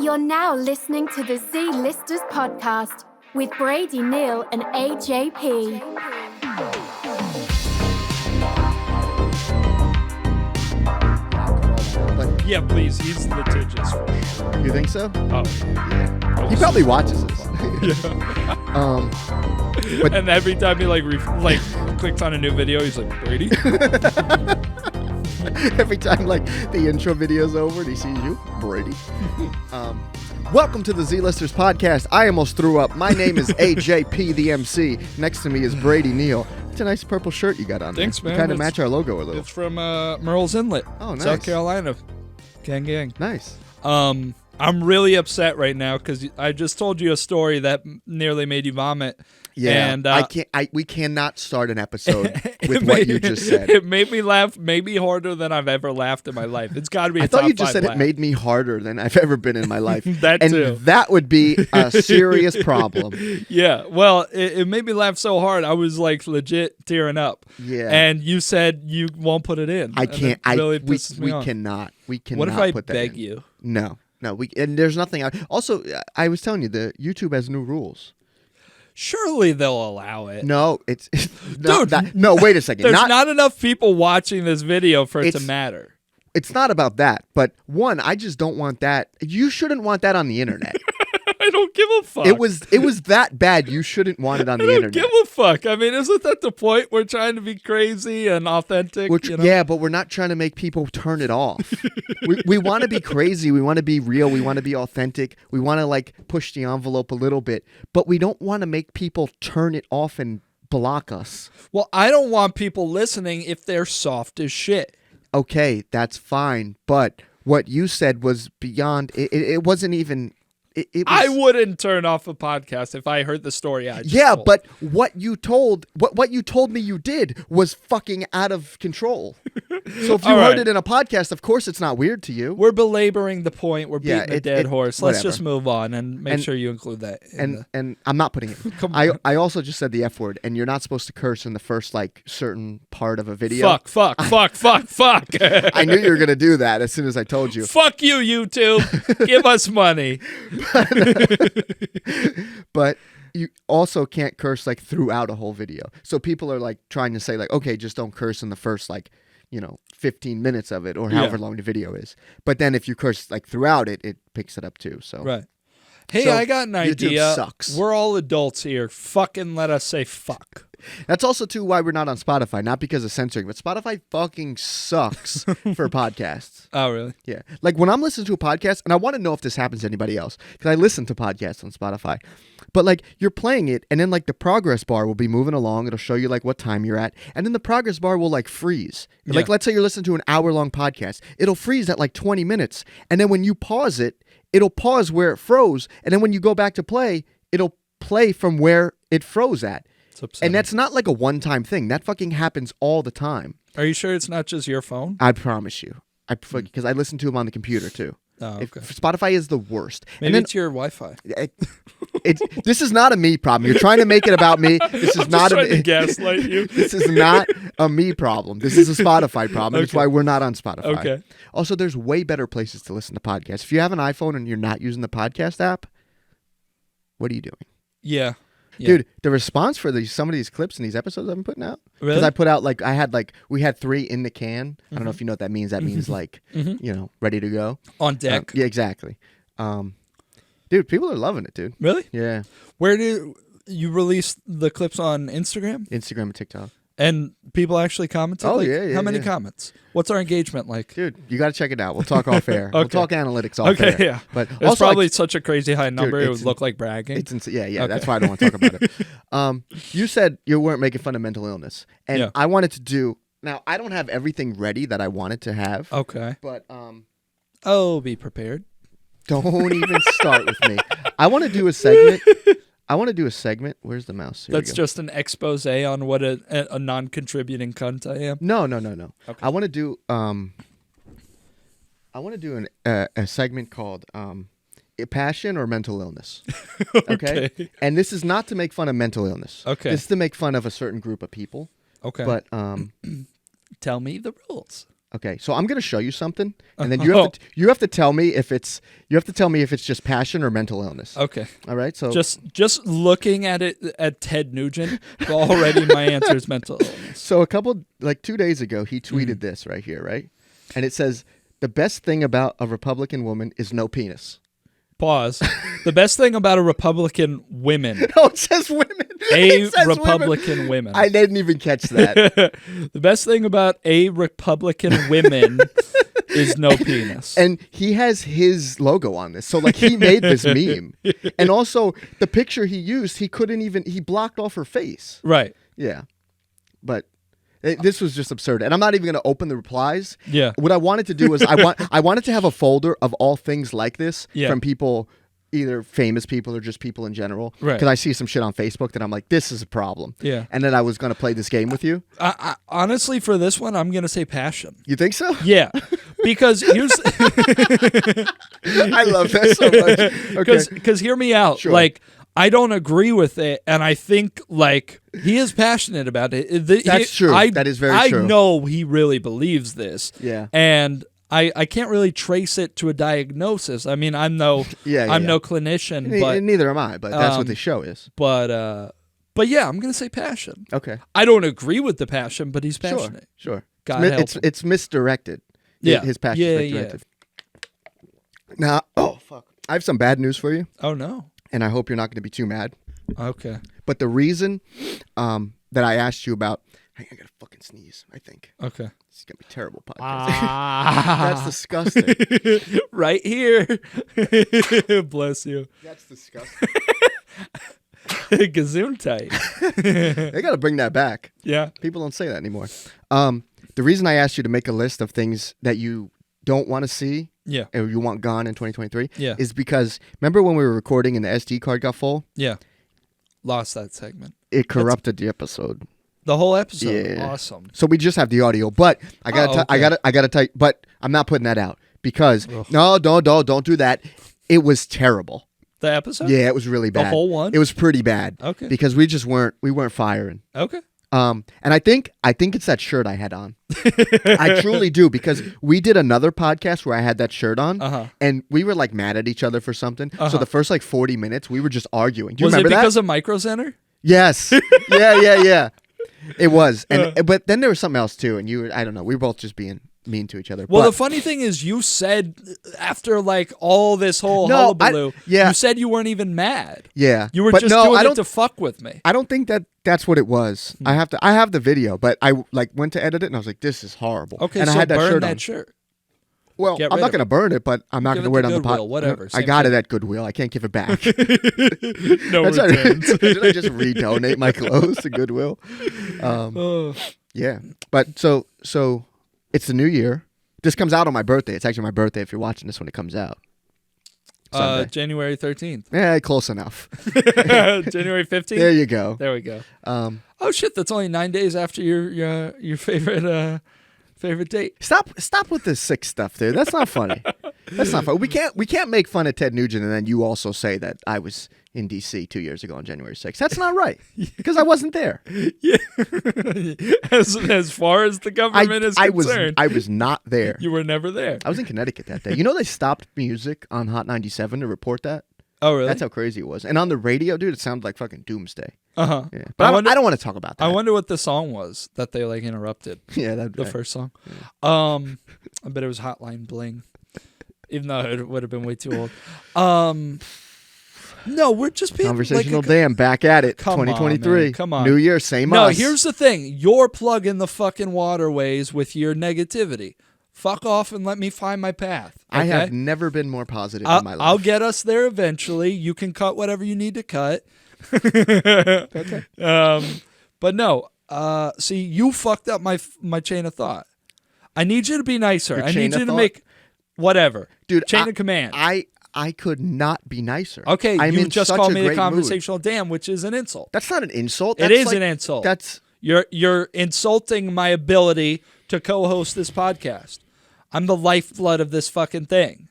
You're now listening to the Z-Listers podcast with Brady, Neil, and AJP. But yeah, please. He's litigious for sure. You think so? Oh, yeah. He probably watches this. Yeah. But and every time he clicks on a new video, he's like, Brady? every time the intro video's over and he sees you, Brady. Welcome to the Z-Listers podcast. I almost threw up. My name is AJP, the MC. Next to me is Brady Neal. It's a nice purple shirt you got on. Thanks, there. man. You kind of match our logo a little. It's from Merle's Inlet. Oh, nice. South Carolina. Gang. Nice. I'm really upset right now because I just told you a story that nearly made you vomit. Yeah, and we cannot start an episode with what you just said. It made me laugh, maybe harder than I've ever laughed in my life. It's got to be. I thought you just said it made me harder than I've ever been in my life. That and too. That would be a serious problem. Yeah, well, it made me laugh so hard I was legit tearing up. Yeah, and you said you won't put it in. I can't. Really pisses me off. We cannot. What if I put that beg in. you? No. And there's nothing. Also, I was telling you, the YouTube has new rules. Surely they'll allow it. No, it's not Dude, that. No, wait a second. There's not enough people watching this video for it to matter. It's not about that. But one, I just don't want that. You shouldn't want that on the internet. I don't give a fuck. It was that bad. You shouldn't want it on the internet. I don't give a fuck. I mean, isn't that the point? We're trying to be crazy and authentic. Yeah, but we're not trying to make people turn it off. we want to be crazy. We want to be real. We want to be authentic. We want to push the envelope a little bit. But we don't want to make people turn it off and block us. Well, I don't want people listening if they're soft as shit. Okay, that's fine. But what you said was beyond. It wasn't even. I wouldn't turn off a podcast if I heard the story I just told. But what you told me you did was fucking out of control. So if you heard it in a podcast, of course it's not weird to you. We're belaboring the point. We're beating a dead horse. Whatever. Let's just move on and make sure you include that. And I'm not putting it. I also just said the F word, and you're not supposed to curse in the first certain part of a video. Fuck. I knew you were gonna do that as soon as I told you. Fuck you, YouTube. Give us money. But you also can't curse throughout a whole video. So people are trying to say okay, just don't curse in the first 15 minutes of it or however long the video is. But then if you curse throughout it, it picks it up too. So right. Hey, I got an idea. YouTube sucks. We're all adults here. Fucking let us say fuck. That's also too why we're not on Spotify, not because of censoring, but Spotify fucking sucks for podcasts. Oh, really? Yeah. When I'm listening to a podcast, and I want to know if this happens to anybody else, because I listen to podcasts on Spotify, but you're playing it, and then the progress bar will be moving along. It'll show you what time you're at, and then the progress bar will freeze. Yeah. Let's say you're listening to an hour-long podcast. It'll freeze at 20 minutes, and then when you pause it, it'll pause where it froze, and then when you go back to play, it'll play from where it froze at. And that's not a one-time thing. That fucking happens all the time. Are you sure it's not just your phone? I promise you. Because I listen to them on the computer too. Oh, okay. Spotify is the worst. Maybe it's your Wi-Fi. This is not a me problem. You're trying to make it about me. This is not trying to gaslight you. This is not a me problem. This is a Spotify problem. That's why we're not on Spotify. Okay. Also, there's way better places to listen to podcasts. If you have an iPhone and you're not using the podcast app, what are you doing? Yeah. Dude, the response for some of these clips and these episodes I've been putting out. Really? Because I put out we had 3 in the can. I don't know if you know what that means. That means ready to go. On deck. Yeah, exactly. Dude, people are loving it, dude. Really? Yeah. Where do you release the clips on Instagram? Instagram and TikTok. And people actually commented? Oh, yeah. How many comments? What's our engagement like? Dude, you got to check it out. We'll talk off air. Okay. We'll talk analytics off air. Okay, yeah. But it's also, probably such a crazy high number, dude, it would look like bragging. Yeah. Okay. That's why I don't want to talk about it. You said you weren't making fun of mental illness. And I wanted to do... Now, I don't have everything ready that I wanted to have. Okay. But... be prepared. Don't even start with me. I want to do a segment. Where's the mouse? Here That's just an expose on what a non-contributing cunt I am. No. Okay. I want to do a segment called passion or mental illness. Okay? And this is not to make fun of mental illness. Okay. This is to make fun of a certain group of people. Okay. But tell me the rules. Okay, so I'm gonna show you something, and then you have to tell me if it's just passion or mental illness. Okay. All right. So just looking at it at Ted Nugent, already my answer is mental illness. So 2 days ago, he tweeted this right here, right, and it says the best thing about a Republican woman is no penis. Pause. The best thing about a Republican women. No, it says women. A Republican women. I didn't even catch that. The best thing about a Republican women is no penis. And he has his logo on this. So like he made this meme. And also the picture he used, he blocked off her face. Right. Yeah. But this was just absurd. And I'm not even going to open the replies. Yeah. What I wanted to do is I wanted to have a folder of all things like this from people, either famous people or just people in general. Right. Because I see some shit on Facebook that I'm like, this is a problem. Yeah. And then I was going to play this game with you. I honestly, for this one, I'm going to say passion. You think so? Yeah. Because here's... I love that so much. Okay. Because hear me out. Sure. Like, I don't agree with it, and I think, like, he is passionate about it. That's true. That is very true. I know he really believes this. Yeah. And I can't really trace it to a diagnosis. I mean, I'm no clinician, but neither am I. But that's what the show is. But yeah, I'm gonna say passion. Okay. I don't agree with the passion, but he's passionate. Sure. God help him. It's misdirected. Yeah. His passion is misdirected. Yeah. Now, oh fuck, I have some bad news for you. Oh no. And I hope you're not going to be too mad. Okay. But the reason that I asked you about, I gotta fucking sneeze. I think. Okay. It's gonna be a terrible podcast. That's disgusting. Right here. Bless you. That's disgusting. Gesundheit. They gotta bring that back. Yeah. People don't say that anymore. The reason I asked you to make a list of things that you don't want to see, or you want gone in 2023, is because remember when we were recording and the SD card got full? Yeah. Lost that segment. It corrupted the episode. The whole episode. Yeah. Awesome. So we just have the audio, but I gotta tell you, but I'm not putting that out because no, don't do that. It was terrible. The episode? Yeah, it was really bad. The whole one? It was pretty bad. Okay. Because we weren't firing. Okay. And I think it's that shirt I had on. I truly do, because we did another podcast where I had that shirt on, and we were like mad at each other for something. So the first like 40 minutes, we were just arguing. Do you remember that? Was it because of Micro Center? Yes. Yeah. It was. And but then there was something else too, and I don't know, we were both just being mean to each other. Well, the funny thing is, you said after like all this whole hullabaloo, you said you weren't even mad. Yeah, you were just doing it to fuck with me. I don't think that's what it was. I have the video, but I like went to edit it and I was like, this is horrible. Okay, and so I had burn that shirt. Well, I'm not going to burn it, but I'm not going to wear it on the pot. Whatever. I got it at Goodwill. I can't give it back. No returns. Did I just redonate my clothes to Goodwill? Yeah, but so it's the new year. This comes out on my birthday. It's actually my birthday if you're watching this when it comes out. January 13th. Yeah, close enough. January 15th. There you go. There we go. Oh shit! That's only 9 days after your favorite date. Stop with the sick stuff, dude. That's not funny. That's not funny. We can't make fun of Ted Nugent and then you also say that I was in D.C. 2 years ago on January 6th. That's not right, because I wasn't there. Yeah. as far as the government is concerned, I was not there. You were never there. I was in Connecticut that day. You know they stopped music on Hot 97 to report that. Oh really? That's how crazy it was. And on the radio, dude, it sounded like fucking doomsday. Yeah. But I don't want to talk about that. I wonder what the song was that they like interrupted. Yeah, the first song. Yeah. I bet it was Hotline Bling, even though it would have been way too old. No, we're just being conversational. Damn, back at it. 2023. Man, come on, New Year, same. No, us. Here's the thing: you're plugging the fucking waterways with your negativity. Fuck off and let me find my path. Okay? I have never been more positive in my life. I'll get us there eventually. You can cut whatever you need to cut. Okay. But no. See, you fucked up my chain of thought. I need you to be nicer. I need you to make whatever, dude. Chain of command. I could not be nicer. Okay, you just called me a conversational mood. Damn, which is an insult. That's not an insult. It is an insult. That's you're insulting my ability to co-host this podcast. I'm the lifeblood of this fucking thing.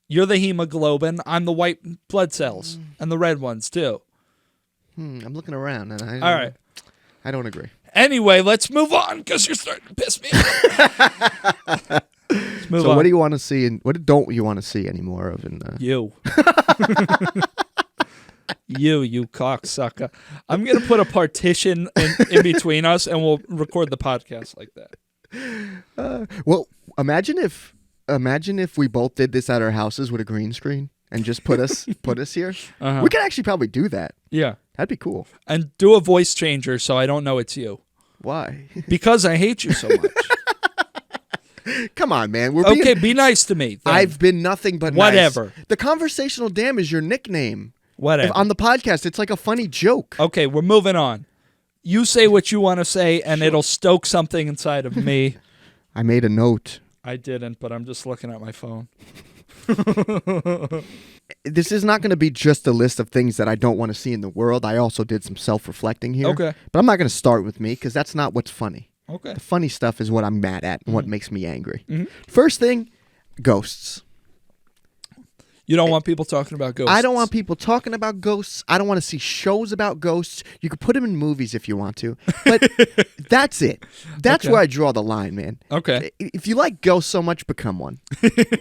You're the hemoglobin. I'm the white blood cells and the red ones too. I'm looking around and all right. I don't agree. Anyway, let's move on because you're starting to piss me off. So what do you want to see and what don't you want to see anymore of in the... You. you cocksucker. I'm going to put a partition in between us and we'll record the podcast like that. Well, imagine if we both did this at our houses with a green screen and just put us here. Uh-huh. We could actually probably do that. Yeah. That'd be cool. And do a voice changer so I don't know it's you. Why? Because I hate you so much. Come on, man. Be nice to me. Then. I've been nothing but whatever. Nice. The Conversational Dam is your nickname. Whatever. On the podcast, it's like a funny joke. Okay, we're moving on. You say what you want to say, and it'll stoke something inside of me. I made a note. I didn't, but I'm just looking at my phone. This is not going to be just a list of things that I don't want to see in the world. I also did some self-reflecting here. Okay. But I'm not going to start with me because that's not what's funny. Okay. The funny stuff is what I'm mad at and what makes me angry. Mm-hmm. First thing, ghosts. You don't want people talking about ghosts? I don't want people talking about ghosts. I don't want to see shows about ghosts. You could put them in movies if you want to. But that's it. That's where I draw the line, man. Okay. If you like ghosts so much, become one.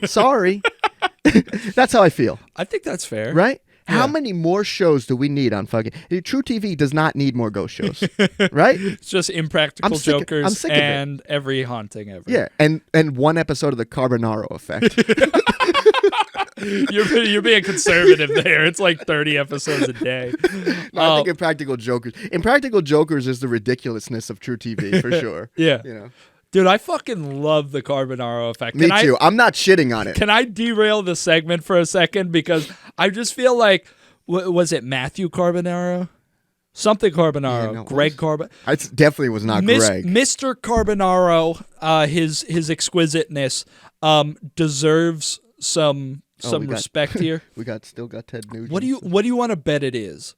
Sorry. That's how I feel. I think that's fair. Right? Yeah. How many more shows do we need on fucking... True TV does not need more ghost shows. Right? It's just Impractical Jokers I'm sick of and every haunting ever. Yeah. And one episode of the Carbonaro Effect. You're being conservative there. It's like 30 episodes a day. No, I think Impractical Jokers. Impractical Jokers is the ridiculousness of True TV for sure. Yeah. You know. Dude, I fucking love the Carbonaro Effect. Me too. I'm not shitting on it. Can I derail the segment for a second? Because I just feel like, was it Matthew Carbonaro? Something Carbonaro. Yeah, no, Greg Carbonaro. It definitely was not Greg. Mr. Carbonaro, his exquisiteness deserves some respect here. We still got Ted Nugent. What do you want to bet it is?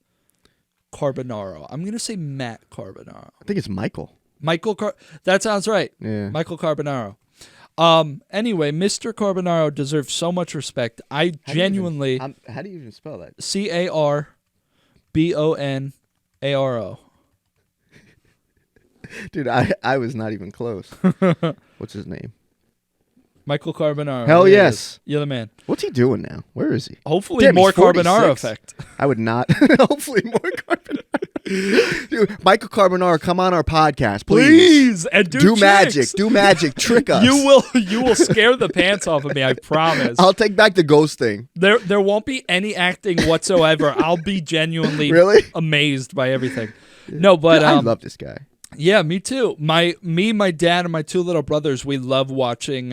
Carbonaro. I'm gonna say Matt Carbonaro. I think it's Michael. That sounds right. Yeah. Michael Carbonaro. Anyway, Mr. Carbonaro deserves so much respect. I genuinely. How do you even spell that? Carbonaro. Dude, I was not even close. What's his name? Michael Carbonaro. Hell yes. You're the man. What's he doing now? Where is he? Hopefully more Carbonaro Effect. I would not. Hopefully more Carbonaro. Dude, Michael Carbonaro, come on our podcast, please. And do magic. Do magic. Trick us. You will scare the pants off of me, I promise. I'll take back the ghost thing. There won't be any acting whatsoever. I'll be genuinely amazed by everything. No, but Dude, I love this guy. Yeah, me too. My dad, and my two little brothers, we love watching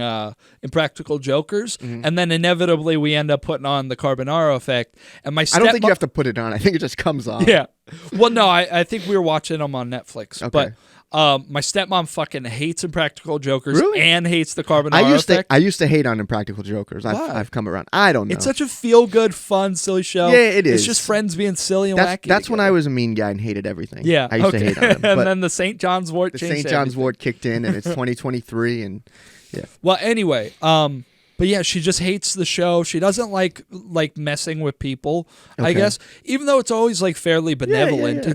Impractical Jokers, and then inevitably we end up putting on the Carbonaro Effect. And I don't think you have to put it on. I think it just comes on. Yeah. Well, no, I think we were watching them on Netflix. Okay. But my stepmom fucking hates Impractical Jokers and hates the Carbonaro Effect. I used to hate on Impractical Jokers. I've come around. I don't know. It's such a feel-good, fun, silly show. Yeah, it is. It's just friends being silly and wacky. That's when I was a mean guy and hated everything. Yeah. I used to hate on him. And then the St. John's Wort changed The St. John's Wort kicked in, and it's 2023, and yeah. Well, anyway, but yeah, she just hates the show. She doesn't like messing with people, I guess. Even though it's always like fairly benevolent. Yeah.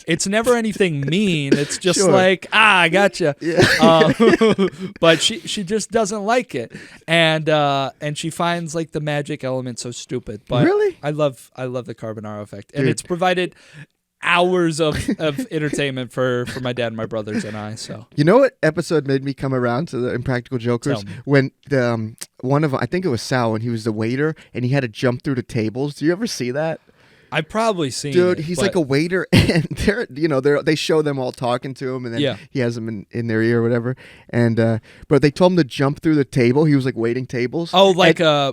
It's never anything mean. It's just I gotcha. Yeah. But she just doesn't like it. And she finds like the magic element so stupid. But really? I love the Carbonaro Effect. And it's provided hours of entertainment for my dad and my brothers and I. So you know what episode made me come around to the Impractical Jokers? When the one of them, I think it was Sal, when he was the waiter and he had to jump through the tables. Do you ever see that? I've probably seen Dude, it, he's like a waiter, and they show them all talking to him, and then he has them in their ear or whatever. And but they told him to jump through the table. He was like waiting tables. Oh,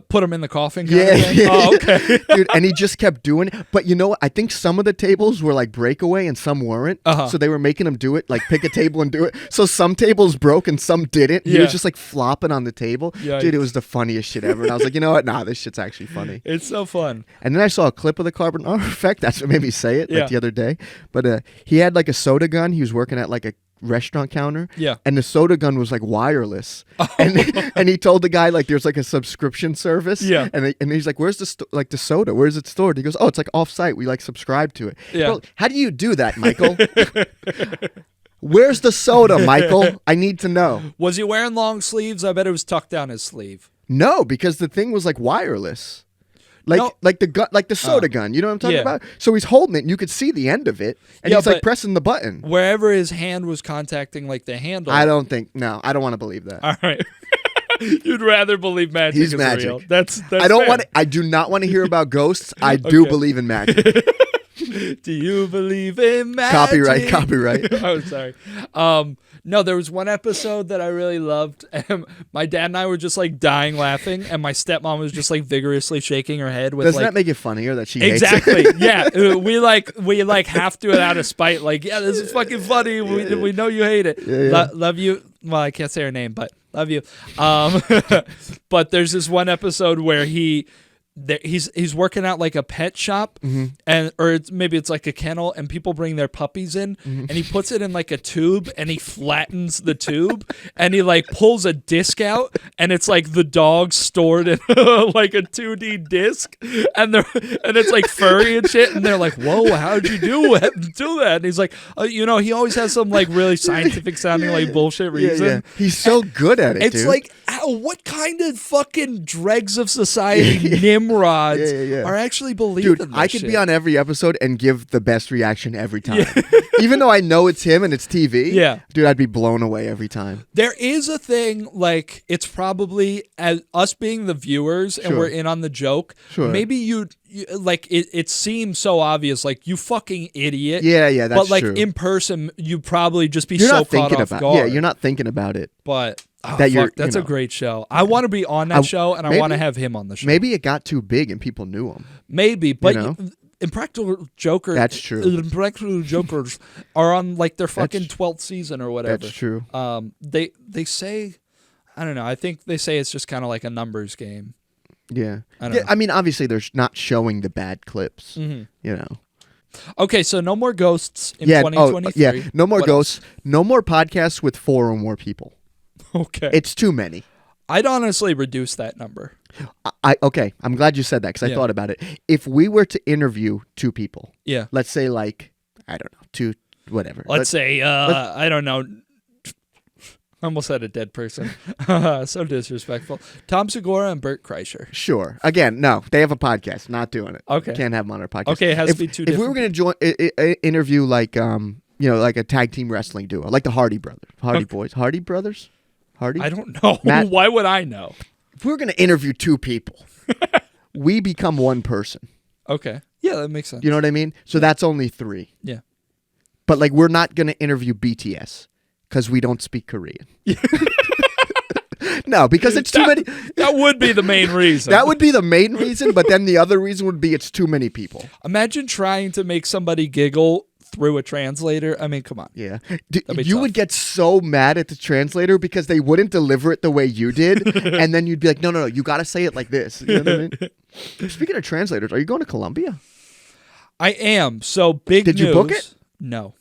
put him in the coffin kind of thing? Oh, okay. Dude, and he just kept doing it. But you know what? I think some of the tables were like breakaway and some weren't. So they were making him do it, like pick a table and do it. So some tables broke and some didn't. He was just like flopping on the table. Yikes. Dude, it was the funniest shit ever. And I was like, you know what? Nah, this shit's actually funny. It's so fun. And then I saw a clip of the Carbonaro Effect. That's what made me say it the other day. But he had like a soda gun. He was working at like restaurant counter. Yeah. And the soda gun was like wireless. And he told the guy like there's like a subscription service. Yeah. And he's like, where's the soda? Where's it stored? He goes, oh, it's like off site. We like subscribe to it. Yeah. Bro, how do you do that, Michael? Where's the soda, Michael? I need to know. Was he wearing long sleeves? I bet it was tucked down his sleeve. No, because the thing was like wireless. Like the soda gun, you know what I'm talking about? So he's holding it, and you could see the end of it, and he's like pressing the button. Wherever his hand was contacting like the handle. I don't want to believe that. All right. You'd rather believe magic He's is magic. real. That's I do not want to hear about ghosts. I do believe in magic. Do you believe in magic? Copyright. Oh, sorry. No, there was one episode that I really loved. And my dad and I were just like dying laughing, and my stepmom was just like vigorously shaking her head with Doesn't like, that make it funnier that she hates exactly. it? Yeah, we have to it out of spite. Like, yeah, this is fucking funny. We know you hate it. Yeah. Love you. Well, I can't say her name, but love you. But there's this one episode where he's working out like a pet shop, or maybe it's like a kennel, and people bring their puppies in, and he puts it in like a tube, and he flattens the tube, and he like pulls a disc out, and it's like the dog stored in like a 2D disc, and it's like furry and shit, and they're like, "Whoa, how'd you do that?" And he's like, he always has some like really scientific sounding like bullshit reason. Yeah. He's so good at it. It's dude. like, what kind of fucking dregs of society Nimrods are actually believing Dude, this I could shit. be on every episode and give the best reaction every time. Even though I know it's him and it's TV, dude, I'd be blown away every time. There is a thing, like, it's probably as us being the viewers and we're in on the joke. Sure. Maybe you like, it seems so obvious, like, you fucking idiot. Yeah, that's But, like, true. in person, you'd probably just be You're so not caught thinking off about guard. Yeah, you're not thinking about it. But... Oh, That fuck, that's a great show. I want to be on that show, and I want to have him on the show. Maybe it got too big and people knew him. Maybe, but Impractical Jokers. That's true. Impractical Jokers are on like their fucking 12th season or whatever. That's true. They say, I don't know. I think they say it's just kind of like a numbers game. Yeah. I don't know. I mean, obviously, they're not showing the bad clips. You know. Okay, so no more ghosts in 2023. No more What ghosts. No more podcasts with 4 or more people. Okay. It's too many. I'd honestly reduce that number. Okay, I'm glad you said that because I thought about it. If we were to interview 2 people, let's say like, I don't know, 2, whatever. Let's say, I don't know. I almost said a dead person. So disrespectful. Tom Segura and Bert Kreischer. Sure. Again, no, they have a podcast. Not doing it. Okay. Can't have them on our podcast. Okay, it has to be 2 different. If we were going to interview like, like a tag team wrestling duo, like the Hardy Boys. Hardy Brothers? Hardy? I don't know. Matt? Why would I know? If we were going to interview 2 people, we become one person. Okay. Yeah, that makes sense. You know what I mean? So that's only 3. Yeah. But like, we're not going to interview BTS because we don't speak Korean. No, because it's too many. That would be the main reason. That would be the main reason, but then the other reason would be it's too many people. Imagine trying to make somebody giggle through a translator. I mean, come on. Yeah. You would get so mad at the translator because they wouldn't deliver it the way you did. And then you'd be like, no, you got to say it like this. You know what I mean? Speaking of translators, are you going to Colombia? I am. So big news. Did you book it? No.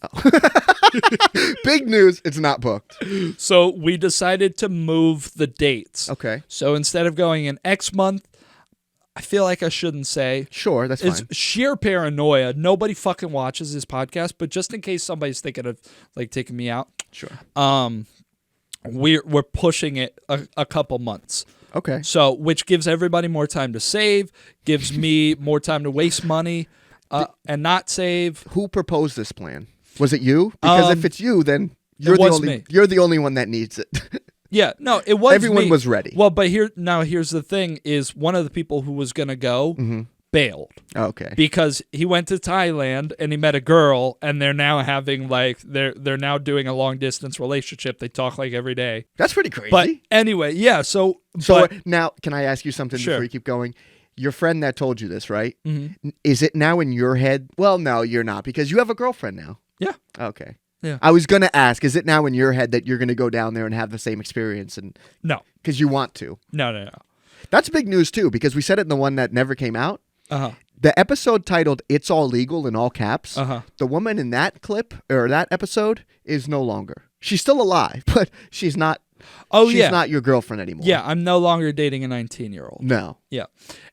Big news. It's not booked. So we decided to move the dates. Okay. So instead of going in X month, I feel like I shouldn't say. Sure, that's it's fine. sheer paranoia. Nobody fucking watches this podcast, but just in case somebody's thinking of like taking me out. Sure. We're pushing it a couple months. Okay. So, which gives everybody more time to save, gives me more time to waste money, and not save. Who proposed this plan? Was it you? Because if it's you, then you're the only one that needs it. Yeah, no, it was Everyone me. was ready. Well, but here's the thing: is one of the people who was gonna go bailed. Okay. Because he went to Thailand and he met a girl, and they're now having like they're now doing a long distance relationship. They talk like every day. That's pretty crazy. But anyway, yeah. So now, can I ask you something Sure. before you keep going? Your friend that told you this, right? Mm-hmm. Is it now in your head? Well, no, you're not, because you have a girlfriend now. Yeah. Okay. Yeah. I was going to ask, is it now in your head that you're going to go down there and have the same experience? And No. Because you want to. No. That's big news, too, because we said it in the one that never came out. Uh-huh. The episode titled "It's All Legal" in all caps. Uh-huh. The woman in that clip or that episode is no longer. She's still alive, but she's not. Oh, she's yeah. not your girlfriend anymore. Yeah, I'm no longer dating a 19-year-old. No. Yeah.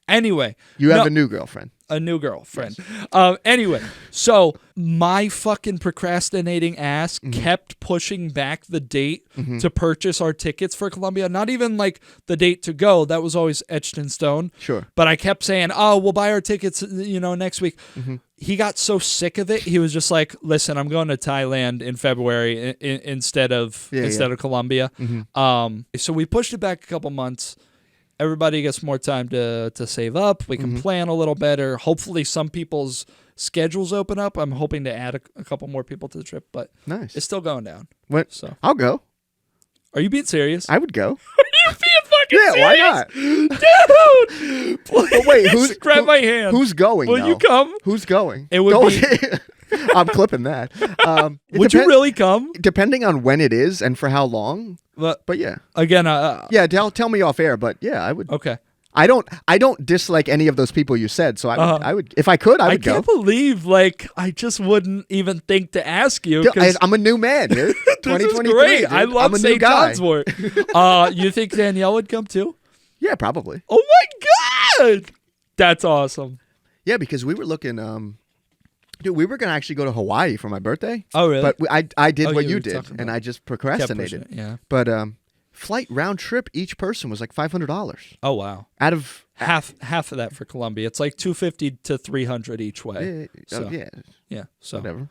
Anyway. You have a new girlfriend. A new girlfriend. Yes. Anyway, so my fucking procrastinating ass kept pushing back the date to purchase our tickets for Colombia. Not even like the date to go. That was always etched in stone. Sure. But I kept saying, oh, we'll buy our tickets, next week. He got so sick of it. He was just like, listen, I'm going to Thailand in February instead of Colombia. So we pushed it back a couple months. Everybody gets more time to save up. We can plan a little better. Hopefully some people's schedules open up. I'm hoping to add a couple more people to the trip, but nice. It's still going down. What? So I'll go. Are you being serious? I would go. Are you being fucking serious? Why not? Dude! Please, wait, grab my hand. Who's going, Will though? you come? Who's going? It would be... I'm clipping that. Would you really come? Depending on when it is and for how long. But yeah. Again, yeah, tell me off air, but yeah, I would. Okay. I don't dislike any of those people you said, so I would if I could, I would go. I can't believe I just wouldn't even think to ask you. I'm a new man, dude. 2023. Great. Dude. I love St. John's Wort. You think Danielle would come too? Yeah, probably. Oh my God. That's awesome. Yeah, because we were looking dude, we were going to actually go to Hawaii for my birthday. Oh, really? But I did what you you did, and I just procrastinated. Yeah. But flight round trip, each person was like $500. Oh, wow. Out of half of that for Colombia. It's like $250 to $300 each way. Yeah. So whatever.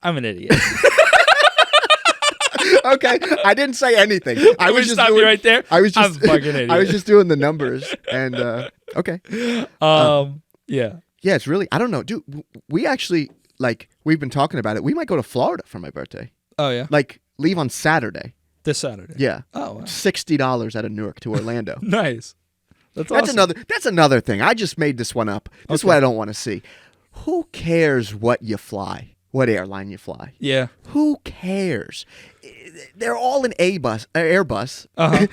I'm an idiot. Okay, I didn't say anything. I was just stop doing, you right there. I was just I'm fucking idiot. I was just doing the numbers, and okay. Yeah. Yeah, it's really, I don't know, dude. We actually, we've been talking about it. We might go to Florida for my birthday. Oh, yeah? Leave on Saturday. This Saturday? Yeah. Oh, wow. $60 out of Newark to Orlando. Nice. That's awesome. That's another thing. I just made this one up. This is what I don't want to see. Who cares what you fly? What airline you fly? Yeah. Who cares? They're all an Airbus. Uh-huh.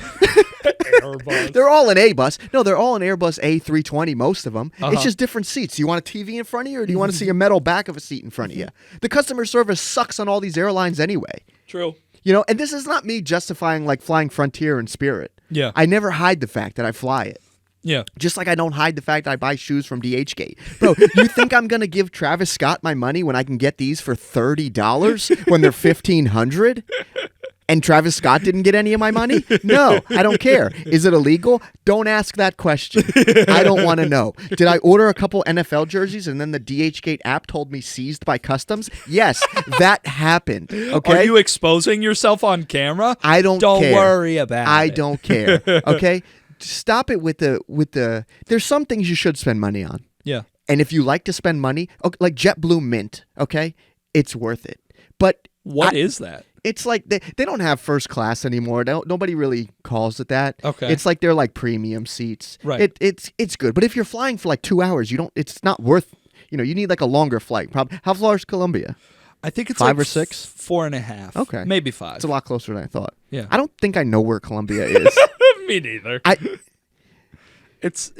Airbus. They're all an A-bus. No, they're all an Airbus A320, most of them. Uh-huh. It's just different seats. Do you want a TV in front of you, or do you want to see a metal back of a seat in front of you? The customer service sucks on all these airlines anyway. True. And this is not me justifying flying Frontier and Spirit. Yeah. I never hide the fact that I fly it. Yeah. Just like I don't hide the fact that I buy shoes from DHgate. Bro, you think I'm going to give Travis Scott my money when I can get these for $30 when they're $1,500? And Travis Scott didn't get any of my money? No, I don't care. Is it illegal? Don't ask that question. I don't want to know. Did I order a couple NFL jerseys and then the DHgate app told me seized by customs? Yes, that happened. Okay. Are you exposing yourself on camera? I don't care. Don't worry about it. I don't care. Okay? Stop it with the there's some things you should spend money on. Yeah. And if you like to spend money, like JetBlue Mint, okay? It's worth it. But what is that? It's like they don't have first class anymore. Nobody really calls it that. Okay. It's like they're like premium seats. Right. It's good. But if you're flying for 2 hours, it's not worth, you need a longer flight. How far is Colombia? I think it's 5 or 6? 4.5. Okay. Maybe 5. It's a lot closer than I thought. Yeah. I don't think I know where Colombia is. Me neither. It's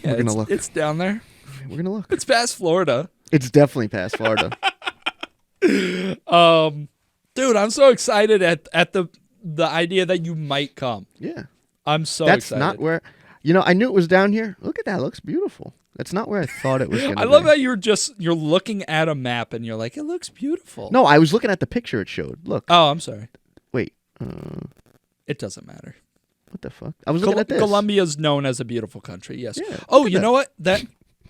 We're gonna look. It's down there. We're gonna look. It's past Florida. It's definitely past Florida. Dude, I'm so excited at the idea that you might come. Yeah. I'm so That's excited. not where, I knew it was down here. Look at that. It looks beautiful. That's not where I thought it was going to be. I love how you're looking at a map and you're like, it looks beautiful. No, I was looking at the picture it showed. Look. Oh, I'm sorry. Wait. It doesn't matter. What the fuck? I was looking at this. Colombia's known as a beautiful country, yes. Yeah, oh, you know what?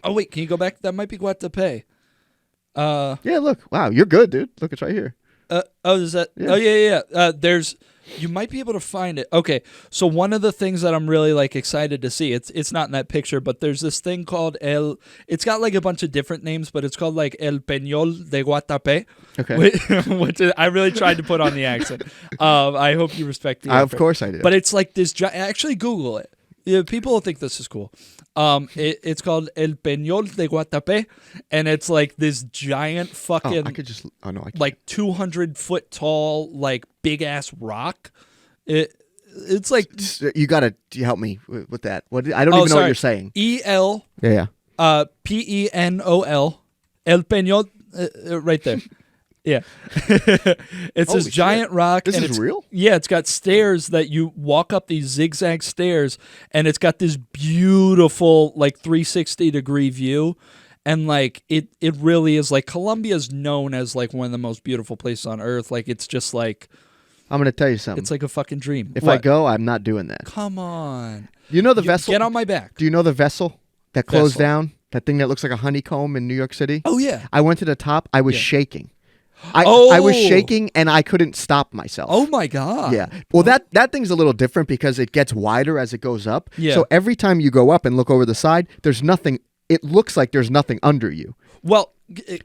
Oh, wait, can you go back? That might be Guatapé. Yeah, look. Wow, you're good, dude. Look, it's right here. Is that? Yeah. Oh, yeah. You might be able to find it. Okay, so one of the things that I'm really excited to see, it's not in that picture, but there's this thing called it's got a bunch of different names, but it's called El Peñol de Guatapé. Okay. Which I really tried to put on the accent. I hope you respect the effort. Of course I do. But it's this actually Google it. Yeah, people will think this is cool. It's called El Peñol de Guatapé, and it's this giant fucking I could just. Oh no, I can't. 200-foot tall, big ass rock. It's You gotta help me with that. What I don't even know what you're saying. EL. Yeah. PENOL. El Peñol. Right there. Yeah. It's Holy this giant rock. This and is it's, real? Yeah, it's got stairs that you walk up these zigzag stairs, and it's got this beautiful, like, 360-degree view. And, like, it really is, like, Colombia's known as, like, one of the most beautiful places on earth. Like, it's just, like... I'm going to tell you something. It's like a fucking dream. If I go, I'm not doing that. Come on. You know the vessel? Get on my back. Do you know the vessel that closed Vessel. down? That thing that looks like a honeycomb in New York City? Oh, yeah. I went to the top. I was shaking. I Oh. was shaking, and I couldn't stop myself. Oh, my God. Yeah. Well, that thing's a little different because it gets wider as it goes up. Yeah. So every time you go up and look over the side, there's nothing. It looks like there's nothing under you. Well...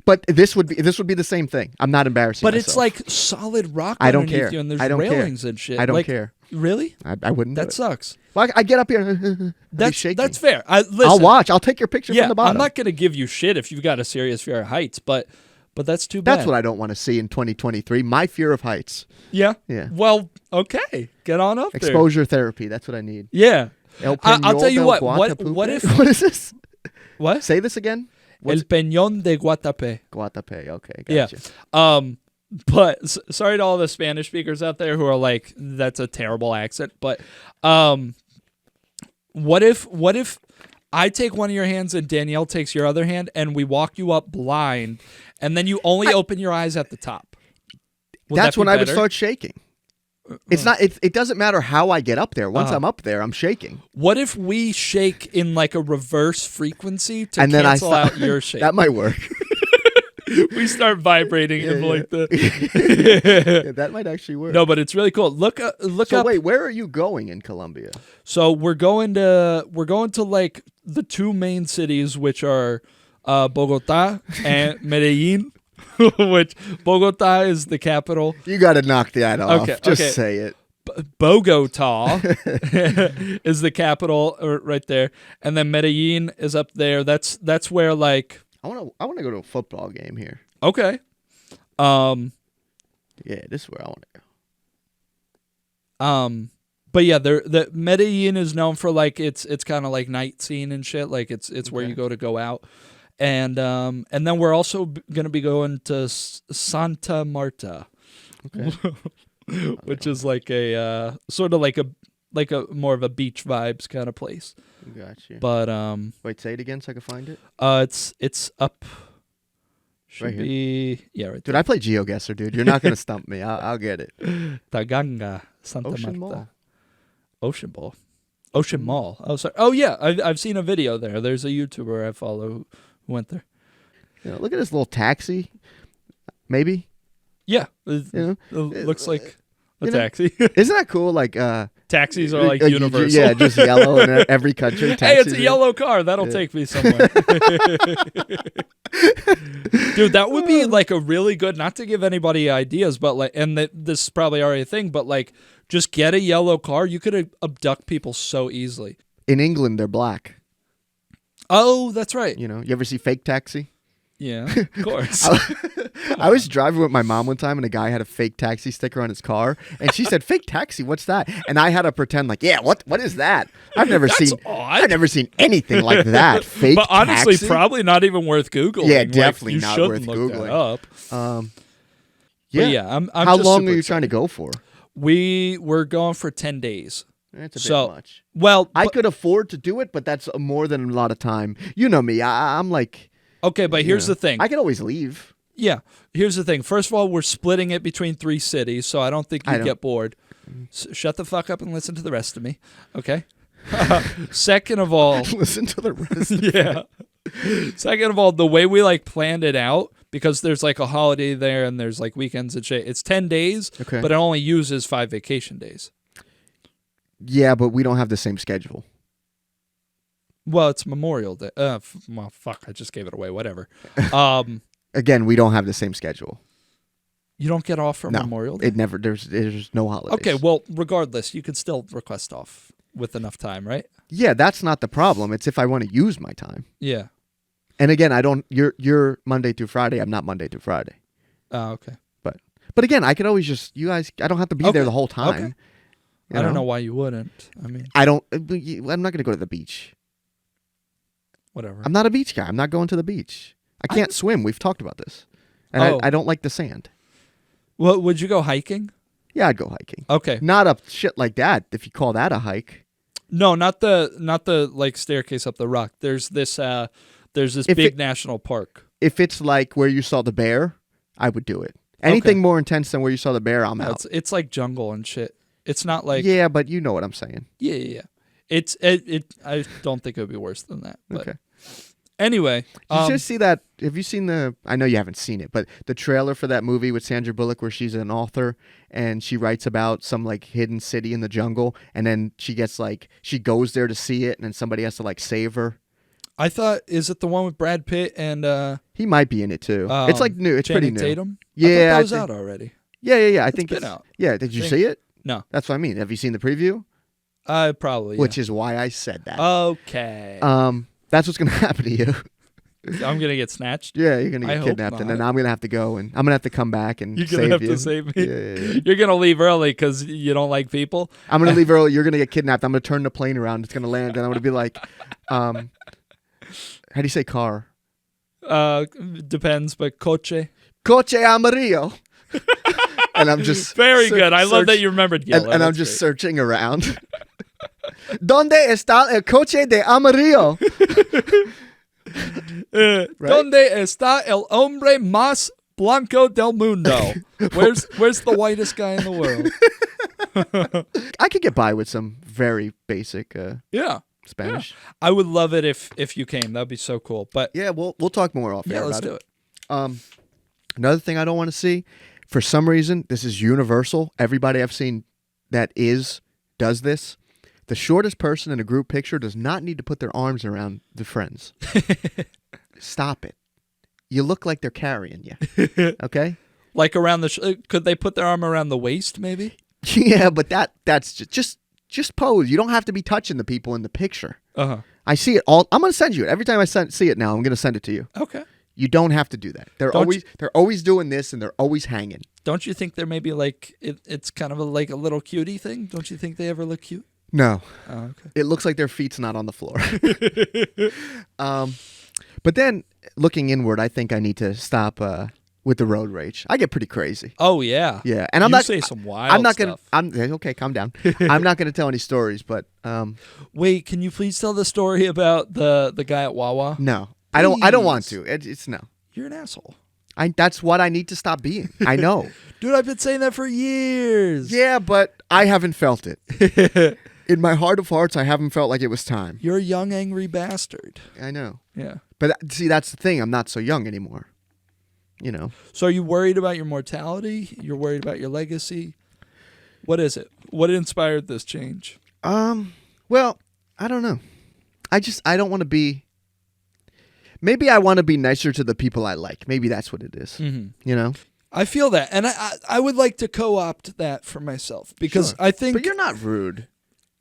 But this would be the same thing. I'm not embarrassing But myself. it's like solid rock I don't underneath care. you, and there's I don't railings care. and shit. I don't Like, care. Really? I wouldn't do That it. sucks. Well, I get up here. That's shaking. fair. Listen, I'll watch. I'll take your picture Yeah, from the bottom. I'm not going to give you shit if you've got a serious fear of heights, but that's too bad. That's what I don't want to see in 2023. My fear of heights. Yeah? Yeah. Well, okay. Get on up there. Exposure therapy. That's what I need. Yeah. El I'll tell you Peñol what. del What Guatapupe? if... What is this? What? Say this again. El Peñón de Guatape. Guatape. Okay, Yeah. gotcha. But sorry to all the Spanish speakers out there who are like, that's a terrible accent. But what if I take one of your hands and Danielle takes your other hand and we walk you up blind and then you only open your eyes at the top? That's when I would better? start shaking. It's not. It doesn't matter how I get up there. Once I'm up there, I'm shaking. What if we shake in like a reverse frequency to And then cancel out your shake? That might work. We start vibrating in like the. Yeah, that might actually work. No, but it's really cool. Look up. So wait, where are you going in Colombia? So we're going to like the two main cities, which are Bogota and Medellin. Which Bogota is the capital. You got to knock that off. Okay, Just okay. say it. Bogota is the capital right there, and then Medellin is up there. That's where like I want to go to a football game here. okay, Yeah, this is where I want to go. but yeah, the Medellin is known for like it's kind of like night scene and shit. Like it's where you go out. And then we're also going to be going to Santa Marta, Okay. which is like a sort of like a more of a beach vibes kind of place. Gotcha. But Wait, say it again so I can find it. it's up. Should Right here? be right. Dude, I play GeoGuessr, dude. You're not gonna stump me. I'll get it. Taganga, Santa Ocean Marta, Mall. Ocean Mall. Oh, sorry. Oh yeah, I've seen a video there. There's a YouTuber I follow who went there. You know, look at this little taxi. Maybe. Yeah, You know, it looks like a you know, taxi. isn't that cool? Like Taxis are like you- universal. Yeah, just yellow in every country. Hey, Taxis it's a are- yellow car. That'll take me somewhere. Dude, that would be like a really good, not to give anybody ideas, but like, and this is probably already a thing, but like, just get a yellow car. You could abduct people so easily. In England, they're black. Oh, that's right. You know, you ever see Fake Taxi? Yeah, of course. I was driving with my mom one time, and a guy had a fake taxi sticker on his car, and she said, "Fake taxi, what's that?" And I had to pretend like, "Yeah, what is that? I've never That's seen. odd. I've never seen anything like that. Fake But honestly, taxi? probably not even worth Googling. Yeah, Like, definitely you not shouldn't worth look that Googling. up. Yeah, But yeah, I'm How just long super are you excited. trying to go for? We're going for 10 days. That's a So, bit much. Well, I could afford to do it, but that's more than a lot of time. You know me. I'm like. okay, but here's you know, the thing. I could always leave. Yeah, here's the thing. First of all, we're splitting it between 3 cities, so I don't think you get bored. Shut the fuck up and listen to the rest of me, okay? Second of all, Listen to the rest. yeah. Second of all, the way we like planned it out, because there's like a holiday there and there's like weekends and shit. It's 10 days, Okay. but it only uses 5 vacation days. Yeah, but we don't have the same schedule. Well, it's Memorial Day. Well, fuck, I just gave it away. Whatever. Again, we don't have the same schedule. You don't get off for No, Memorial Day? it never. There's no holidays. Okay, well, regardless, you can still request off with enough time, right? Yeah, that's not the problem. It's if I want to use my time. Yeah. And again, I don't. You're Monday through Friday. I'm not Monday through Friday. Oh, okay. But again, I could always just. You guys, I don't have to be there Okay, the whole time. okay. You I don't know why you wouldn't. I mean, I don't. I'm not going to go to the beach. whatever. I'm not a beach guy. I'm not going to the beach. I can't swim. We've talked about this. And Oh. I don't like the sand. Well, would you go hiking? Yeah, I'd go hiking. Okay. Not up shit like that, if you call that a hike. No, not the like staircase up the rock. There's this big national park. If it's like where you saw the bear, I would do it. Anything more intense than where you saw the bear, I'm No, out. it's like jungle and shit. It's not like Yeah, but you know what I'm saying. yeah. It I don't think it would be worse than that. But Okay. anyway, Did you just see that? Have you seen I know you haven't seen it, but the trailer for that movie with Sandra Bullock where she's an author and she writes about some like hidden city in the jungle, and then she goes there to see it, and then somebody has to like save her. I thought, is it the one with Brad Pitt and He might be in it too. It's like new. It's Channing pretty new. Tatum? Yeah, I thought that I was think- out already. Yeah. I think been it's out. Yeah, did you Think- see it? No, That's what I mean. Have you seen the preview? probably. Which is why I said that. Okay. That's what's gonna happen to you. I'm gonna get snatched. Yeah, you're gonna I get hope kidnapped, and then not. I'm gonna have to go, and I'm gonna have to come back and You're save gonna have you. to save me. Yeah. You're gonna leave early because you don't like people. I'm gonna leave early. You're gonna get kidnapped. I'm gonna turn the plane around. It's gonna land, and I'm gonna be like, how do you say car? Depends, but coche. Coche amarillo. And I'm just Very good. I love that search- you remembered yellow. and I'm That's just great. searching around. ¿Dónde está el coche de amarillo? Right? ¿Dónde está el hombre más blanco del mundo? Where's the whitest guy in the world? I could get by with some very basic Yeah. Spanish. I would love it if you came. That'd be so cool. But Yeah, we'll talk more off air let's about do it. Another thing I don't want to see, for some reason, this is universal. Everybody I've seen that does this. The shortest person in a group picture does not need to put their arms around the friends. Stop it. You look like they're carrying you. Okay? Like around could they put their arm around the waist maybe? Yeah, but that's just pose. You don't have to be touching the people in the picture. Uh-huh. I see it all. I'm going to send you it. Every time I see it now, I'm going to send it to you. Okay. You don't have to do that. They're always doing this, and they're always hanging. Don't you think there may be like it's kind of like a little cutie thing? Don't you think they ever look cute? No. Oh, okay. It looks like their feet's not on the floor. But then, looking inward, I think I need to stop with the road rage. I get pretty crazy. Oh yeah. Yeah, and I'm you not. say some wild I'm not gonna. stuff. Okay, calm down. I'm not gonna tell any stories, but Wait, can you please tell the story about the guy at Wawa? no, I don't. I don't want Please. to. It's no. You're an asshole. That's what I need to stop being. I know. Dude, I've been saying that for years. Yeah, but I haven't felt it. In my heart of hearts, I haven't felt like it was time. You're a young, angry bastard. I know. Yeah. But see, that's the thing. I'm not so young anymore. You know. So are you worried about your mortality? You're worried about your legacy? What is it? What inspired this change? Well, I don't know. I don't want to be. Maybe I want to be nicer to the people I like. Maybe that's what it is. Mm-hmm. You know. I feel that, and I would like to co-opt that for myself because Sure. I think But you're not rude.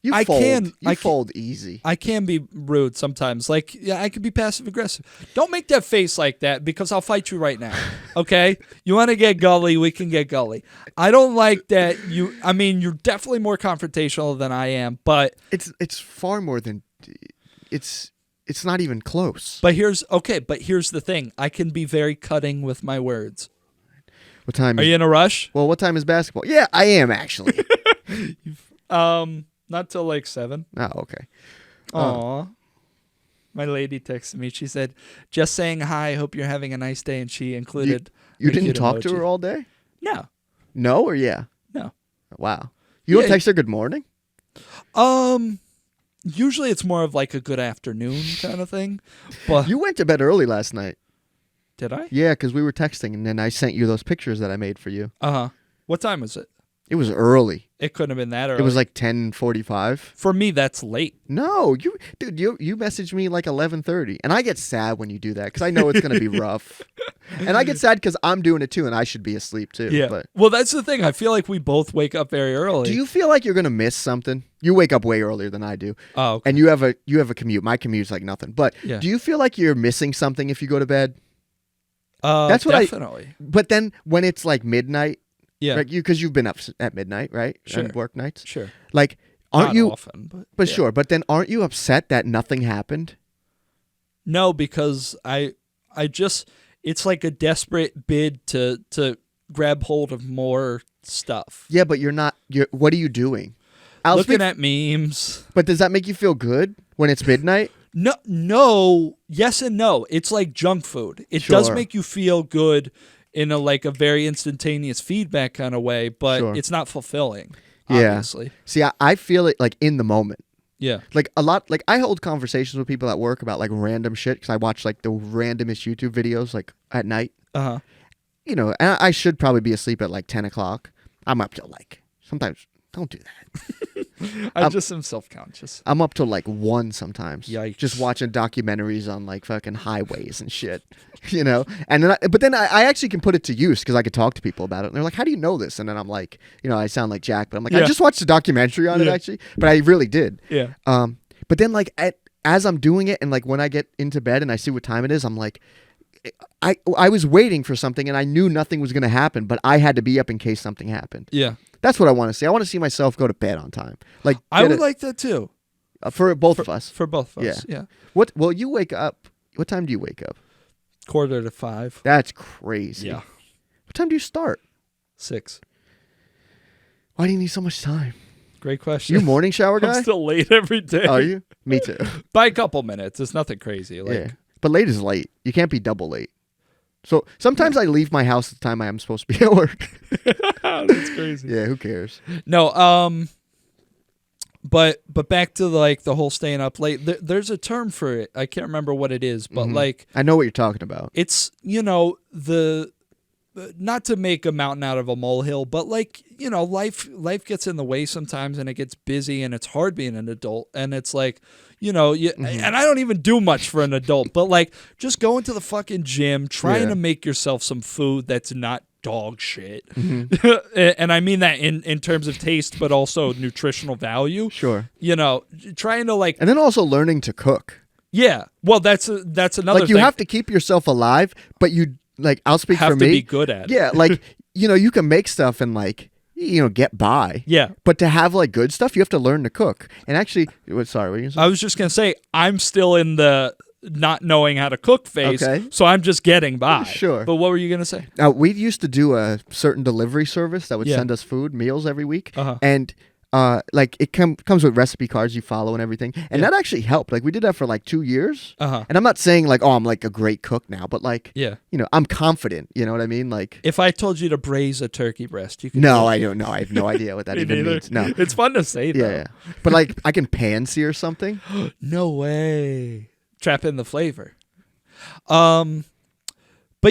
You I fold. can- You I can- fold easy. I can be rude sometimes. Like, yeah, I could be passive aggressive. Don't make that face like that because I'll fight you right now. Okay? You want to get gully, we can get gully. I don't like that you're definitely more confrontational than I am, but It's far more than. It's not even close. here's the thing. I can be very cutting with my words. What time? Are you in a rush? Well, what time is basketball? Yeah, I am actually. Not till like 7. Oh, okay. Aw. My lady texted me. She said, "Just saying hi. Hope you're having a nice day." And she included. You a didn't cute talk to emoji. her all day? No. No or yeah? No. Wow. You don't Yeah. text her good morning? Usually it's more of like a good afternoon kind of thing. But You went to bed early last night. did I? Yeah, because we were texting, and then I sent you those pictures that I made for you. What time was it? It was early. It couldn't have been that early. It was like 10:45. For me, that's late. No, you messaged me like 11:30, and I get sad when you do that because I know it's gonna be rough, and I get sad because I'm doing it too, and I should be asleep too. Yeah. But Well, that's the thing. I feel like we both wake up very early. do you feel like you're gonna miss something? You wake up way earlier than I do, Oh, okay. and you have a commute. My commute's like nothing. But Yeah. do you feel like you're missing something if you go to bed? That's what definitely. But then when it's like midnight, Yeah. like because you've been up at midnight, right? Sure. And work nights. Sure. Like, aren't Not you? often, But yeah. sure. But then aren't you upset that nothing happened? No, because I just it's like a desperate bid to grab hold of more stuff. Yeah, but what are you doing? Looking at memes. But does that make you feel good when it's midnight? No, yes and no. It's like junk food. It does make you feel good in a very instantaneous feedback kind of way, but it's not fulfilling, obviously. Yeah. See, I feel it like in the moment. Yeah. Like a lot, like I hold conversations with people at work about like random shit because I watch like the randomest YouTube videos like at night. Uh-huh. You know, and I should probably be asleep at like 10 o'clock. I'm up till like, sometimes, don't do that. I just am self-conscious. I'm up till like 1 sometimes. Yikes. Just watching documentaries on like fucking highways and shit, you know? And then, but then I actually can put it to use because I could talk to people about it. And they're like, how do you know this? And then I'm like, you know, I sound like Jack, but I'm like, I just watched a documentary on it actually, but I really did. Yeah. But then like as I'm doing it and like when I get into bed and I see what time it is, I'm like, I was waiting for something and I knew nothing was going to happen, but I had to be up in case something happened. Yeah. That's what I want to see. I want to see myself go to bed on time. Like I would like that too. For both of us. For both of us, yeah. Well, you wake up. What time do you wake up? 4:45. That's crazy. Yeah. What time do you start? 6. Why do you need so much time? Great question. You morning shower guy? I'm still late every day. Are you? Me too. By a couple minutes. It's nothing crazy. Yeah. But late is late. You can't be double late. So sometimes I leave my house at the time I am supposed to be at work. That's crazy. Yeah, who cares? No, but back to like the whole staying up late. There's a term for it. I can't remember what it is, but like I know what you're talking about. It's, you know, not to make a mountain out of a molehill, but like, you know, life gets in the way sometimes and it gets busy and it's hard being an adult. And it's like, you know, and I don't even do much for an adult, but like just going to the fucking gym, trying to make yourself some food that's not dog shit. And I mean that in terms of taste, but also nutritional value. Sure. You know, trying to like. And then also learning to cook. Yeah. Well, that's another like you thing. have to keep yourself alive, but you like, I'll speak have for to me. be good at it. Yeah. Like, you know, you can make stuff and like, you know, get by. Yeah. But to have like good stuff, you have to learn to cook. And actually, sorry, what were you going to say? I was just going to say, I'm still in the not knowing how to cook phase, so I'm just getting by. Sure. But what were you going to say? We used to do a certain delivery service that would send us meals every week. And like it comes with recipe cards you follow and everything. And that actually helped. Like we did that for like 2 years. And I'm not saying like, oh, I'm like a great cook now, but like, you know, I'm confident. You know what I mean? Like if I told you to braise a turkey breast, you could. No, I don't know. I have no idea what that even means. No. It's fun to say though. Yeah. But like I can pan sear something. No way. Trap in the flavor. But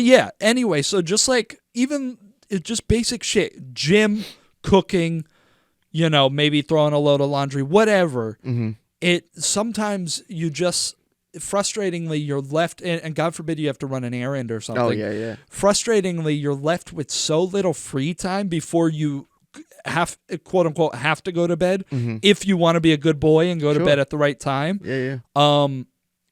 yeah, anyway, so just like even just basic shit, gym, cooking, you know, maybe throwing a load of laundry, whatever. It sometimes you just frustratingly you're left and God forbid you have to run an errand or something. Oh yeah. Frustratingly, you're left with so little free time before you quote unquote have to go to bed if you want to be a good boy and go to bed at the right time. Yeah.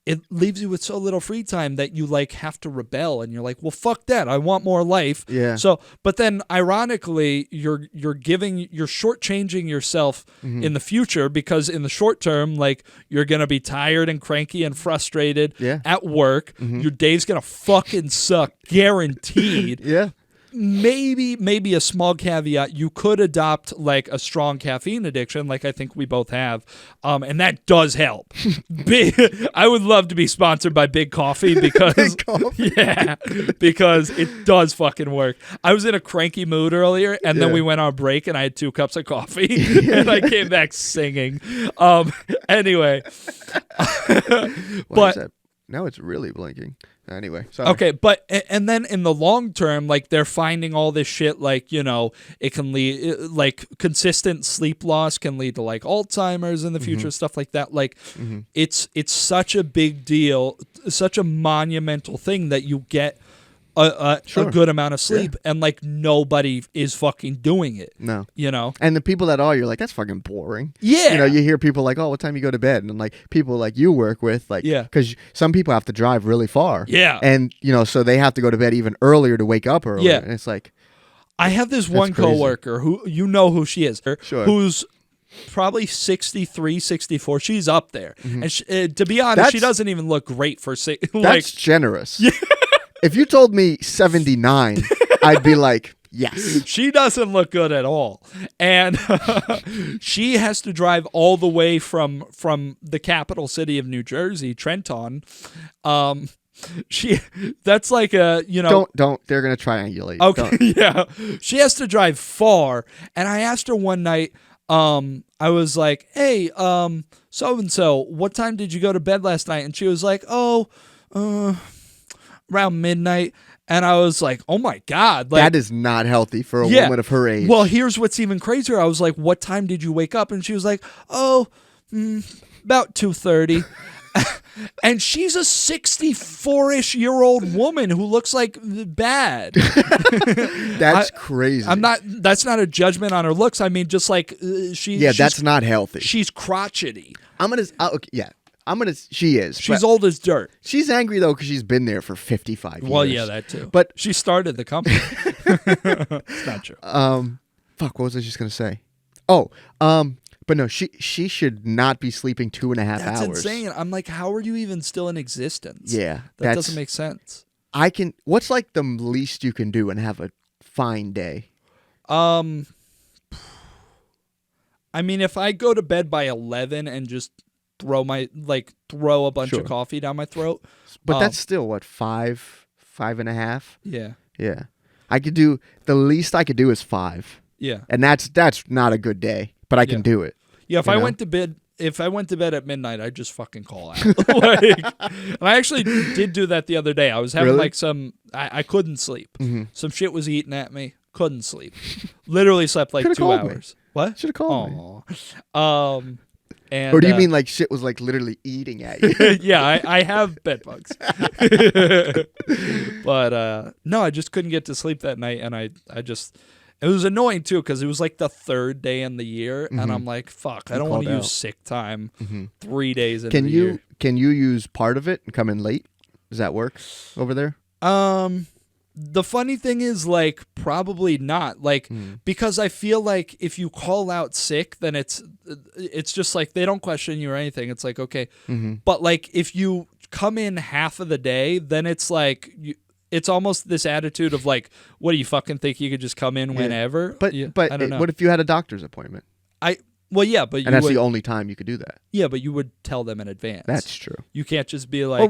It leaves you with so little free time that you like have to rebel and you're like, well, fuck that. I want more life. Yeah. So, but then ironically, you're shortchanging yourself in the future because in the short term, like you're going to be tired and cranky and frustrated at work. Your day's going to fucking suck. Guaranteed. Yeah. Maybe a small caveat, you could adopt like a strong caffeine addiction like I think we both have, and that does help. I would love to be sponsored by Big Coffee because Big Coffee. Yeah, because it does fucking work. I was in a cranky mood earlier and then we went on break and I had 2 cups of coffee and I came back singing. Anyway, but now it's really blinking. Anyway, sorry. Okay, but and then in the long term, like they're finding all this shit, like, you know, it can lead, like consistent sleep loss can lead to like Alzheimer's in the future, stuff like that. Like it's such a big deal, such a monumental thing that you get a good amount of sleep and like nobody is fucking doing it. No. You know? And the people that are, you're like, that's fucking boring. Yeah. You know, you hear people like, oh, what time you go to bed? And like people like you work with, like, because some people have to drive really far. Yeah. And, you know, so they have to go to bed even earlier to wake up earlier. Yeah. And it's like. I have this one coworker who, you know who she is, who's probably 63, 64. She's up there. And she, to be honest, she doesn't even look great for like, that's generous. Yeah. If you told me 79, I'd be like, yes. She doesn't look good at all. And she has to drive all the way from the capital city of New Jersey, Trenton. That's like a, Don't they're gonna triangulate. Okay, Don't. yeah. She has to drive far. And I asked her one night, I was like, hey, so and so, what time did you go to bed last night? And she was like, around midnight. And I was like, oh my God. Like, That is not healthy for a woman of her age. Well, here's what's even crazier. I was like, what time did you wake up? And she was like, about 2:30. And she's a 64-ish-year-old woman who looks like bad. That's crazy. That's not a judgment on her looks. I mean, just like that's not healthy. She's crotchety. She is. She's old as dirt. She's angry though because she's been there for 55 years. Well, yeah, that too. But she started the company. It's not true. What was I just gonna say? But no, she should not be sleeping 2.5 hours. That's insane. I'm like, how are you even still in existence? Yeah, that doesn't make sense. What's like the least you can do and have a fine day? I mean, if I go to bed by 11 and just throw a bunch of coffee down my throat, but that's still what 5.5. Yeah. Yeah, the least I could do is 5. Yeah, and that's not a good day, but I can do it. Yeah, if I went to bed at midnight, I'd just fucking call out. And I actually did do that the other day. I was having I couldn't sleep. Mm-hmm. Some shit was eating at me. Couldn't sleep. Literally slept like Could've 2 hours. Me. What? Should have called me. And, or do you mean like shit was like literally eating at you? Yeah, I have bed bugs. But no, I just couldn't get to sleep that night, and it was annoying too because it was like the 3rd day in the year, and I'm like, fuck, I don't want to use sick time 3 days in the year. Can you use part of it and come in late? Does that work over there? The funny thing is, like, probably not. Like, because I feel like if you call out sick, then it's just like they don't question you or anything. It's like, okay. But like if you come in half of the day, then it's like it's almost this attitude of like, what do you fucking think you could just come in whenever? But I don't know. What if you had a doctor's appointment? And that's the only time you could do that. Yeah, but you would tell them in advance. That's true. You can't just be like. Well,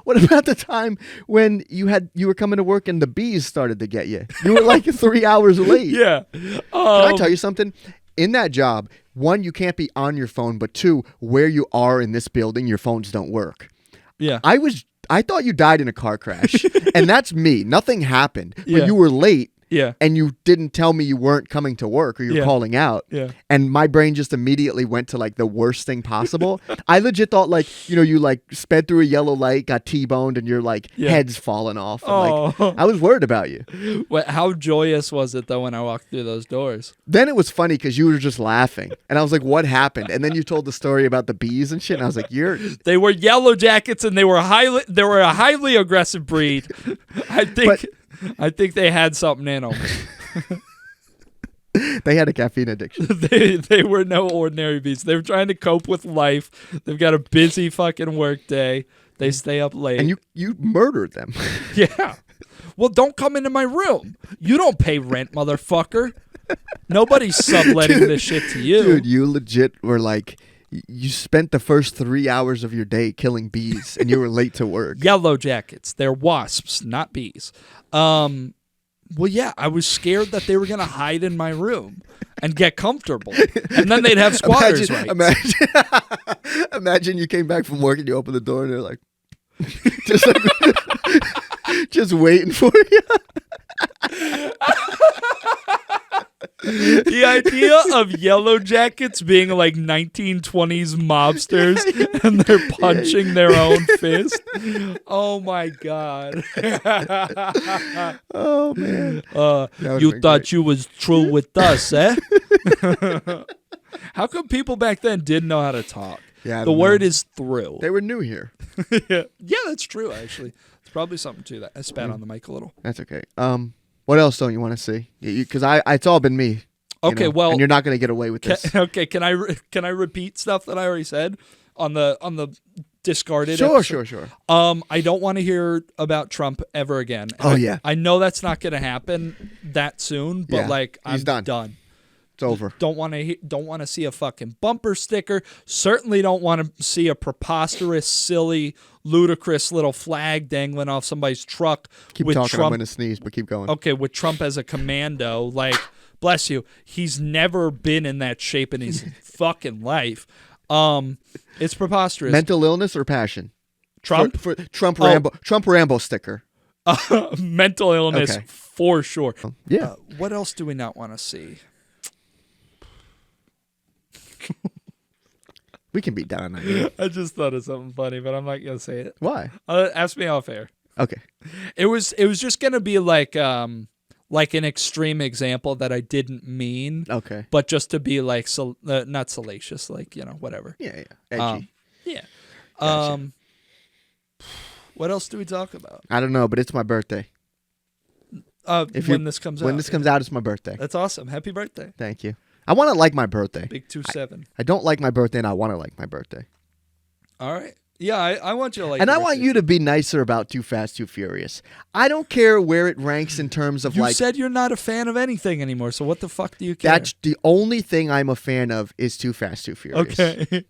what about the time when you were coming to work and the bees started to get you? You were like 3 hours late. Yeah. Can I tell you something? In that job, 1, you can't be on your phone, but 2, where you are in this building, your phones don't work. Yeah. I thought you died in a car crash, and that's me. Nothing happened, but you were late. Yeah. And you didn't tell me you weren't coming to work or you're calling out. Yeah. And my brain just immediately went to like the worst thing possible. I legit thought like, you like sped through a yellow light, got T-boned, and your like head's falling off. And, like, I was worried about you. How joyous was it though when I walked through those doors? Then it was funny because you were just laughing. And I was like, what happened? And then you told the story about the bees and shit. And I was like, They were yellow jackets and they were a highly aggressive breed. I think they had something in them. They had a caffeine addiction. They were no ordinary beasts. They were trying to cope with life. They've got a busy fucking work day. They stay up late. And you murdered them. Yeah. Well, don't come into my room. You don't pay rent, motherfucker. Nobody's subletting this shit to you. Dude, you legit were like... You spent the first 3 hours of your day killing bees, and you were late to work. Yellow jackets. They're wasps, not bees. Well, yeah, I was scared that they were going to hide in my room and get comfortable. And then they'd have squatters' rights. Imagine you came back from work and you open the door and they're like, just waiting for you. The idea of yellow jackets being like 1920s mobsters and they're punching their own fist. Oh my God. Oh man. You thought great. You was true with us, eh? How come people back then didn't know how to talk? Yeah, the word is through. They were new here. Yeah, that's true actually. There's probably something to that. I spat on the mic a little. That's okay. What else don't you want to see? Because it's all been me. Okay, well, and you're not going to get away with this. Okay, can I repeat stuff that I already said on the discarded. Sure. I don't want to hear about Trump ever again. Yeah. I know that's not going to happen that soon, but he's I'm done. It's over. Don't want to see a fucking bumper sticker. Certainly don't want to see a preposterous, silly, ludicrous little flag dangling off somebody's truck. Keep with talking. Trump. I'm going to sneeze, but keep going. Okay, with Trump as a commando, like, bless you. He's never been in that shape in his fucking life. It's preposterous. Mental illness or passion? Trump? For Trump Rambo sticker. Mental illness for sure. Yeah. What else do we not want to see? We can be done. I mean. I just thought of something funny, but I'm not gonna say it. Why? Ask me off air. Okay. It was just gonna be like an extreme example that I didn't mean. Okay. But just to be like not salacious, like whatever. Yeah. Edgy. Yeah. Gotcha. What else do we talk about? I don't know, but it's my birthday. When this comes out. When this comes out, it's my birthday. That's awesome. Happy birthday. Thank you. I want to like my birthday. Big 27. I don't like my birthday, and I want to like my birthday. All right. Yeah, I want you to like. And your I want birthday. you to be nicer about Too Fast, Too Furious. I don't care where it ranks in terms of You said you're not a fan of anything anymore, so what the fuck do you care? That's the only thing I'm a fan of is Too Fast, Too Furious. Okay.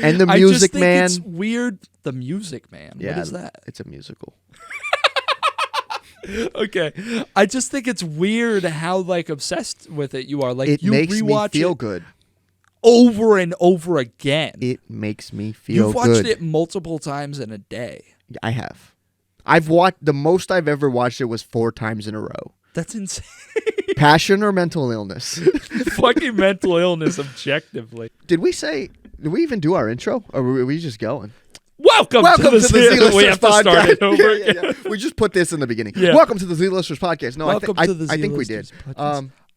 And the Music Man. It's weird. The Music Man. Yeah, what is that? It's a musical. Okay. I just think it's weird how obsessed with it you are. Like it you makes rewatch me feel it good. over and over again. It makes me feel You've watched good. it multiple times in a day. I have. I've watched the most I've ever watched it was 4 times in a row. That's insane. Passion or mental illness? Fucking mental illness, objectively. Did we even do our intro, or were we just going? Welcome to the Z-Listers we have to start it over. Yeah. We just put this in the beginning. Yeah. Welcome to the Z-Listers podcast. No, Welcome to the I think we did. Z-Listers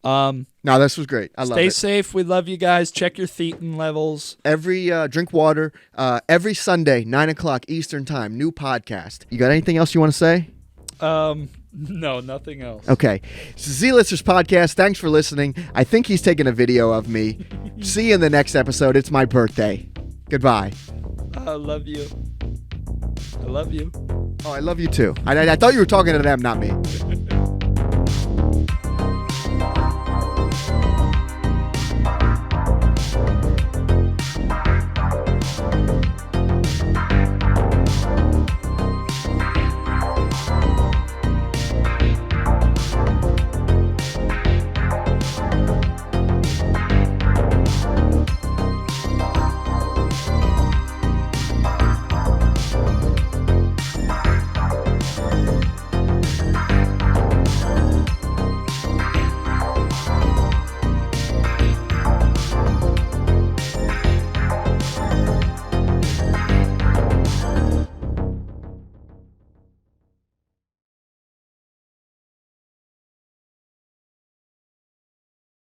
podcast. No, this was great. I love it. Stay safe. We love you guys. Check your thetan levels. Every drink water. Every Sunday, 9:00 Eastern time. New podcast. You got anything else you want to say? No, nothing else. Okay. It's the Z-Listers podcast. Thanks for listening. I think he's taking a video of me. See you in the next episode. It's my birthday. Goodbye. I love you. I love you. Oh, I love you too. I thought you were talking to them, not me.